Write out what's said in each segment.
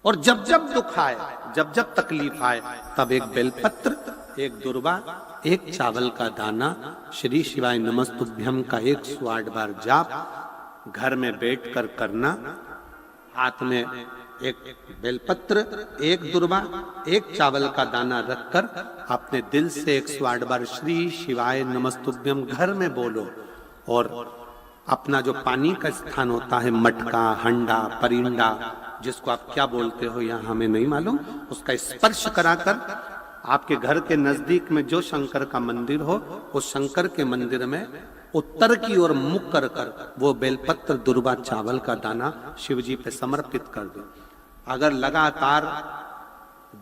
और जब जब दुख आए, जब जब तकलीफ आए, तब एक बेलपत्र, एक दुर्वा, एक चावल का दाना, श्री शिवाय नमस्तुभ्यम का 108 बार जाप घर में बैठकर करना। हाथ में एक बेलपत्र, एक दुर्वा, एक चावल का दाना रखकर अपने दिल से 108 बार श्री शिवाय नमस्तुभ्यम घर में बोलो। और अपना जो पानी का स्थान होता है, मटका, हंडा, परिंडा, जिसको आप क्या बोलते हो यहाँ हमें नहीं मालूम, उसका स्पर्श कराकर आपके घर के नजदीक में जो शंकर का मंदिर हो, उस शंकर के मंदिर में उत्तर की ओर मुख कर कर वो बेलपत्र, दुर्वा, चावल का दाना शिव जी पे समर्पित कर दो। अगर लगातार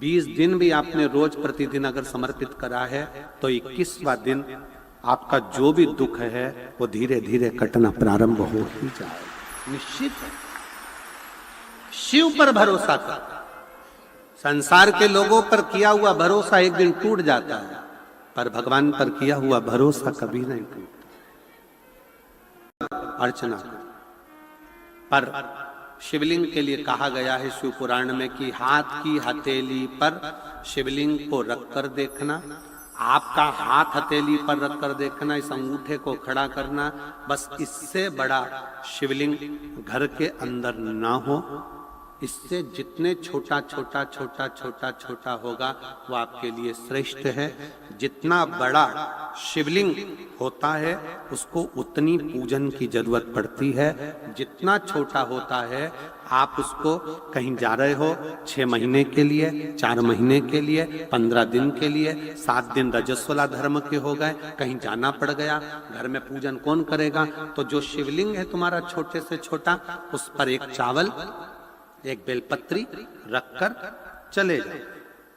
20 दिन भी आपने रोज प्रतिदिन अगर समर्पित करा है, तो 21वां दिन आपका जो भी दुख है वो धीरे धीरे कटना प्रारंभ हो ही जाए। निश्चित है। शिव पर भरोसा कर। संसार के लोगों पर किया हुआ भरोसा एक दिन टूट जाता है, पर भगवान पर किया हुआ भरोसा कभी नहीं टूटता। अर्चना पर शिवलिंग के लिए कहा गया है शिव पुराण में कि हाथ की हथेली पर शिवलिंग को रखकर देखना। आपका हाथ हथेली पर रखकर देखना, इस अंगूठे को खड़ा करना, बस इससे बड़ा शिवलिंग घर के अंदर ना हो। इससे जितने छोटा छोटा छोटा छोटा छोटा होगा वो आपके लिए श्रेष्ठ है। जितना बड़ा शिवलिंग होता है उसको उतनी पूजन की जरूरत पड़ती है। जितना छोटा होता है, आप उसको कहीं जा रहे हो 6 महीने के लिए, 4 महीने के लिए, 15 दिन के लिए, 7 दिन रजस्वला धर्म के हो गए, कहीं जाना पड़ गया, घर में पूजन कौन करेगा? तो जो शिवलिंग है तुम्हारा छोटे से छोटा, उस पर एक चावल, एक बेलपत्री रखकर चले जाओ।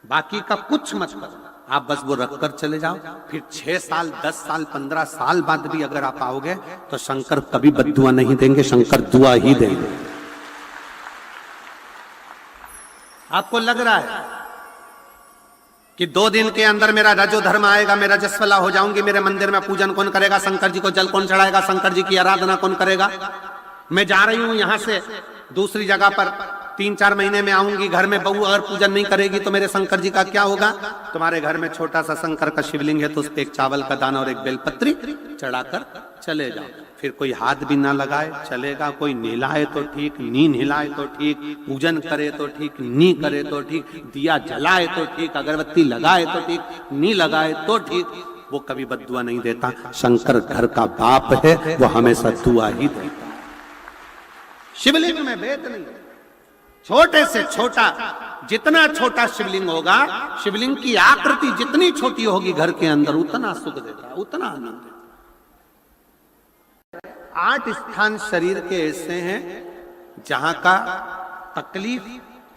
बाकी का कुछ मत करो, आप बस वो रखकर चले जाओ। फिर 6 साल, 10 साल, 15 साल बाद भी अगर आप आओगे तो शंकर कभी बद्दुआ नहीं देंगे, शंकर दुआ ही देंगे। आपको लग रहा है कि 2 दिन के अंदर मेरा रजो धर्म आएगा, मैं रजस्वला हो जाऊंगी, मेरे मंदिर में पूजन कौन करेगा, शंकर जी को जल कौन चढ़ाएगा, शंकर जी की आराधना कौन करेगा? मैं जा रही हूं यहां से दूसरी जगह पर, 3-4 महीने में आऊंगी, घर में बहू अगर पूजन नहीं करेगी तो मेरे शंकर जी का क्या होगा? तुम्हारे घर में छोटा सा शंकर का शिवलिंग है तो उस पर एक चावल का दाना और एक बेलपत्री चढ़ाकर चले जाओ। फिर कोई हाथ भी ना लगाए चलेगा, कोई नहलाए तो ठीक, नी नहलाए तो ठीक, पूजन करे तो ठीक, नी करे तो ठीक, दिया जलाए तो ठीक, अगरबत्ती लगाए तो ठीक, नी लगाए तो ठीक, वो कभी बद्दुआ नहीं देता। शंकर घर का बाप है, वो हमेशा दुआ ही देता। शिवलिंग में भेद नहीं। छोटे से छोटा, जितना छोटा शिवलिंग होगा, शिवलिंग की आकृति जितनी छोटी होगी घर के अंदर, उतना सुख देता है, उतना आनंद देता है। 8 स्थान शरीर के ऐसे हैं जहां का तकलीफ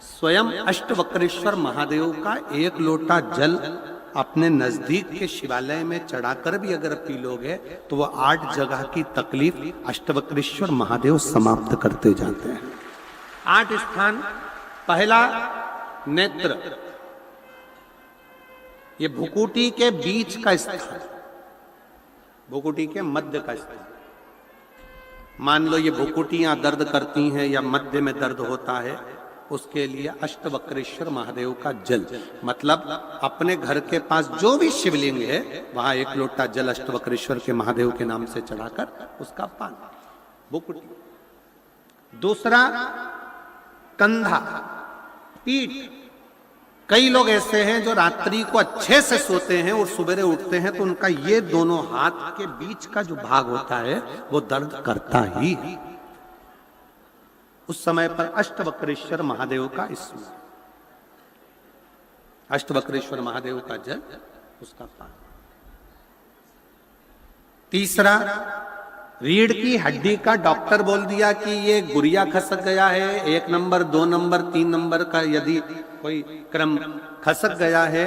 स्वयं अष्टवक्रेश्वर महादेव का 1 लोटा जल अपने नजदीक के शिवालय में चढ़ाकर भी अगर पी लोगे तो वो 8 जगह की तकलीफ अष्टवक्रेश्वर महादेव समाप्त करते जाते हैं। 8 स्थान। पहला नेत्र, ये भुकुटी के बीच का स्थान, भुकुटी के मध्य का स्थान। मान लो ये भुकुटियां दर्द करती हैं या मध्य में दर्द होता है, उसके लिए अष्टवक्रेश्वर महादेव का जल, मतलब अपने घर के पास जो भी शिवलिंग है वहां 1 लोटा जल अष्टवक्रेश्वर के महादेव के नाम से चढ़ाकर उसका पान, भुकुटी। दूसरा कंधा, पीठ। कई लोग ऐसे हैं जो रात्रि को अच्छे से सोते हैं और सुबह उठते हैं तो उनका ये दोनों हाथ के बीच का जो भाग होता है वो दर्द करता ही है। उस समय पर अष्टवक्रेश्वर महादेव का स्मरण, अष्टवक्रेश्वर महादेव का जल, उसका पान। तीसरा, रीढ़ की हड्डी का डॉक्टर बोल दिया कि ये गुरिया खसक गया है, 1 नंबर, 2 नंबर, 3 नंबर का यदि कोई क्रम खसक गया है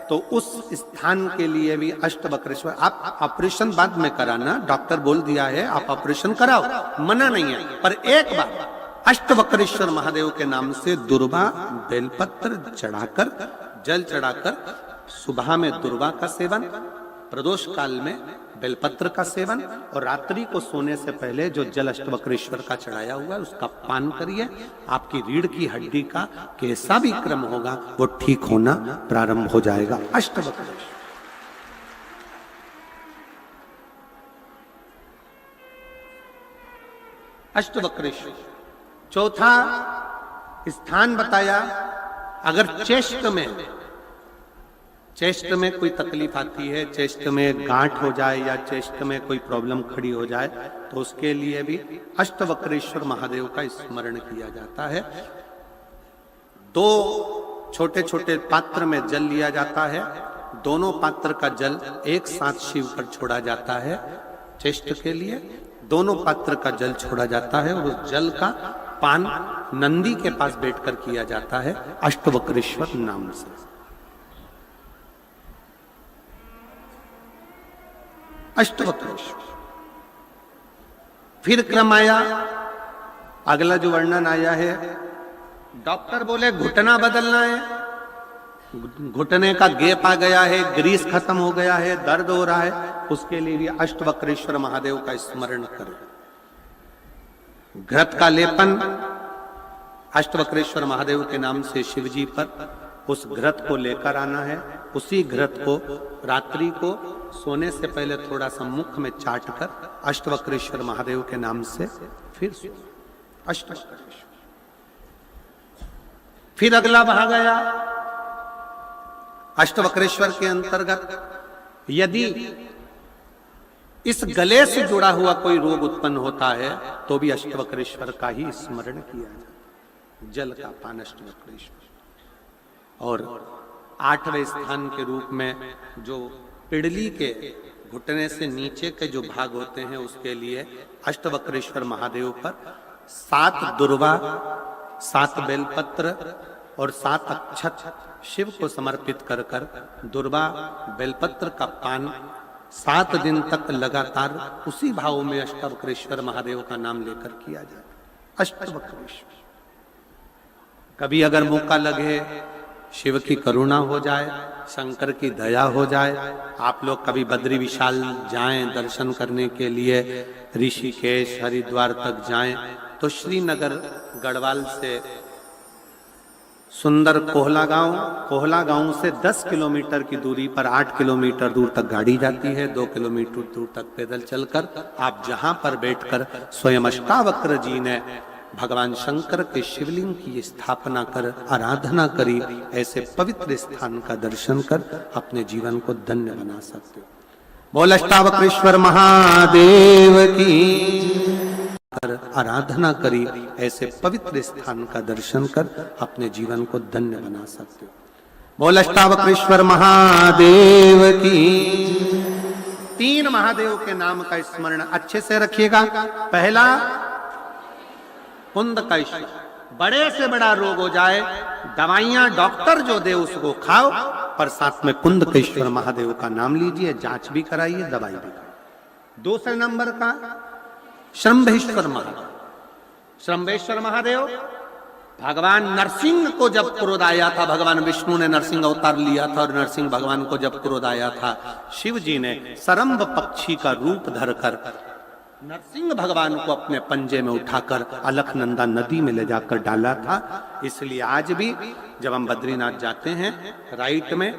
तो उस स्थान के लिए भी अष्टवक्रेश्वर। आप ऑपरेशन बाद में कराना, डॉक्टर बोल दिया है आप ऑपरेशन कराओ, मना नहीं है, पर एक बार अष्टवक्रेश्वर महादेव के नाम से दुर्वा, बेलपत्र चढ़ाकर, जल चढ़ाकर, सुबह में दुर्वा का सेवन, प्रदोष काल में बेलपत्र का सेवन, और रात्रि को सोने से पहले जो जल अष्टवक्रेश्वर का चढ़ाया हुआ है उसका पान करिए। आपकी रीढ़ की हड्डी का कैसा भी क्रम होगा वो ठीक होना प्रारंभ हो जाएगा। अष्टवक्रेश्वर। अष्टवक्रेश्वर। चौथा स्थान बताया, अगर चेस्ट में कोई तकलीफ आती है, चेस्ट में गांठ हो जाए या चेस्ट में कोई प्रॉब्लम खड़ी हो जाए, तो उसके लिए भी अष्टवक्रेश्वर महादेव का स्मरण किया जाता है। 2 छोटे छोटे पात्र में जल लिया जाता है, दोनों पात्र का जल एक साथ शिव पर छोड़ा जाता है। चेस्ट के लिए दोनों पात्र का जल छोड़ा जाता है और उस जल का पान नंदी के पास बैठकर किया जाता है अष्टवक्रेश्वर नाम से। अष्टवक्रेश्वर। फिर क्रम आया, अगला जो वर्णन आया है, डॉक्टर बोले घुटना बदलना है, घुटने का गैप आ गया है, ग्रीस खत्म हो गया है, दर्द हो रहा है, उसके लिए भी अष्टवक्रेश्वर महादेव का स्मरण करें। घृत का लेपन अष्टवक्रेश्वर महादेव के नाम से शिव जी पर, उस घृत को लेकर आना है। उसी घृत को रात्रि को सोने से पहले थोड़ा सा मुख में चाट कर अष्टवक्रेश्वर महादेव के नाम से फिर अष्टवक्रेश्वर। फिर अगला भाग आया अष्टवक्रेश्वर के अंतर्गत, यदि इस गले से जुड़ा हुआ कोई रोग उत्पन्न होता है तो भी अष्टवक्रेश्वर का ही स्मरण किया जाए। जल का पान अष्टवक्रेश्वर। और 8वें स्थान के रूप में जो पिड़ली के घुटने से नीचे के जो भाग होते हैं उसके लिए अष्टवक्रेश्वर महादेव पर 7 दुर्वा, 7 बेलपत्र और 7 अक्षत शिव को समर्पित कर कर दुर्वा बेलपत्र का पान 7 दिन तक लगातार उसी भाव में अष्टवक्रेश्वर महादेव का नाम लेकर किया जाए। अष्टवक्रेश्वर। कभी अगर मौका लगे, शिव की करुणा हो जाए, शंकर की दया हो जाए, आप लोग कभी बद्री विशाल जाएं दर्शन करने के लिए, ऋषिकेश हरिद्वार तक जाएं, तो श्रीनगर गढ़वाल से सुंदर कोहला गांव से 10 किलोमीटर की दूरी पर 8 किलोमीटर दूर तक गाड़ी जाती है, 2 किलोमीटर दूर तक पैदल चलकर आप जहां पर बैठकर स्वयं अष्टावक्र जी ने भगवान शंकर के शिवलिंग की स्थापना कर आराधना करी, ऐसे पवित्र स्थान का दर्शन कर अपने जीवन को धन्य बना सकते हो। बोल अष्टावक्रेश्वर महादेव की। कर आराधना करी, ऐसे पवित्र स्थान का दर्शन कर अपने जीवन को धन्य बना सकते हो। बोल अष्टावक्रेश्वर महादेव की। 3 महादेव के नाम का स्मरण अच्छे से रखिएगा। पहला कुंदकेश्वर, बड़े से बड़ा रोग हो जाए, दवाइयां डॉक्टर जो दे उसको खाओ, पर साथ में कुंदकेश्वर महादेव का नाम लीजिए, जांच भी कराइए, दवाई भी कराइए। 2 नंबर का श्रंभेश्वर महादेव। श्रंभेश्वर महादेव भगवान नरसिंह को जब क्रोध आया था, भगवान विष्णु ने नरसिंह अवतार लिया था और नरसिंह भगवान को जब क्रोध आया था, शिव जी ने सरम्भ पक्षी का रूप धरकर नरसिंह भगवान को अपने पंजे में उठाकर अलकनंदा नदी में ले जाकर डाला था। इसलिए आज भी जब हम बद्रीनाथ जाते हैं, राइट में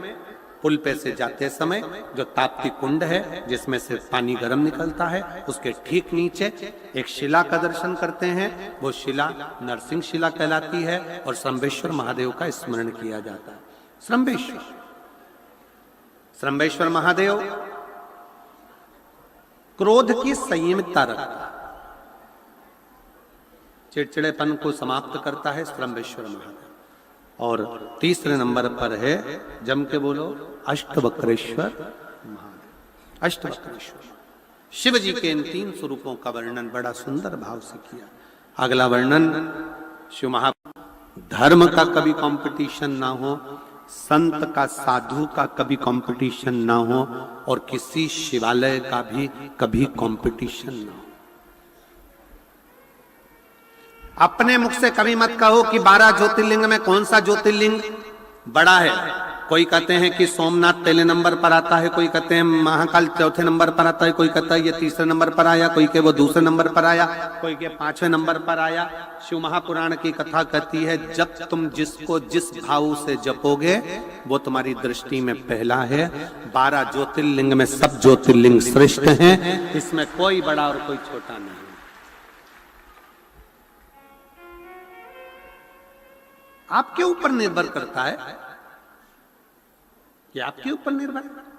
पुल पे से जाते समय जो ताप्ती कुंड है जिसमें से पानी गर्म निकलता है, उसके ठीक नीचे एक शिला का दर्शन करते हैं। वो शिला नरसिंह शिला कहलाती है और श्रंभेश्वर महादेव का स्मरण किया जाता है। श्रंभेश्वर महादेव क्रोध की संयमितता रखता है, चिड़चिड़ेपन को समाप्त करता है श्रंभेश्वर महादेव। और 3 नंबर पर है, जम के बोलो, अष्टवक्रेश्वर महादेव। अष्टवक्रेश्वर शिव जी के इन 3 स्वरूपों का वर्णन बड़ा सुंदर भाव से किया। अगला वर्णन शिव महा धर्म का कभी कंपटीशन ना हो, संत का साधु का कभी कंपटीशन ना हो, और किसी शिवालय का भी कभी कंपटीशन ना हो। अपने मुख से कभी मत कहो कि 12 ज्योतिर्लिंग में कौन सा ज्योतिर्लिंग बड़ा है, कोई कहते हैं कि सोमनाथ पहले नंबर पर आता है, कोई कहते हैं महाकाल चौथे नंबर पर आता है, कोई कहता है ये तीसरे नंबर पर आया, कोई के वो दूसरे नंबर पर आया, कोई के पांचवें नंबर पर आया। शिव महापुराण की कथा कहती है जब तुम जिसको जिस भाव से जपोगे वो तुम्हारी दृष्टि में पहला है। 12 ज्योतिर्लिंग में सब ज्योतिर्लिंग श्रेष्ठ हैं, इसमें कोई बड़ा और कोई छोटा नहीं। आपके ऊपर निर्भर करता है, ये आपके ऊपर निर्भर है।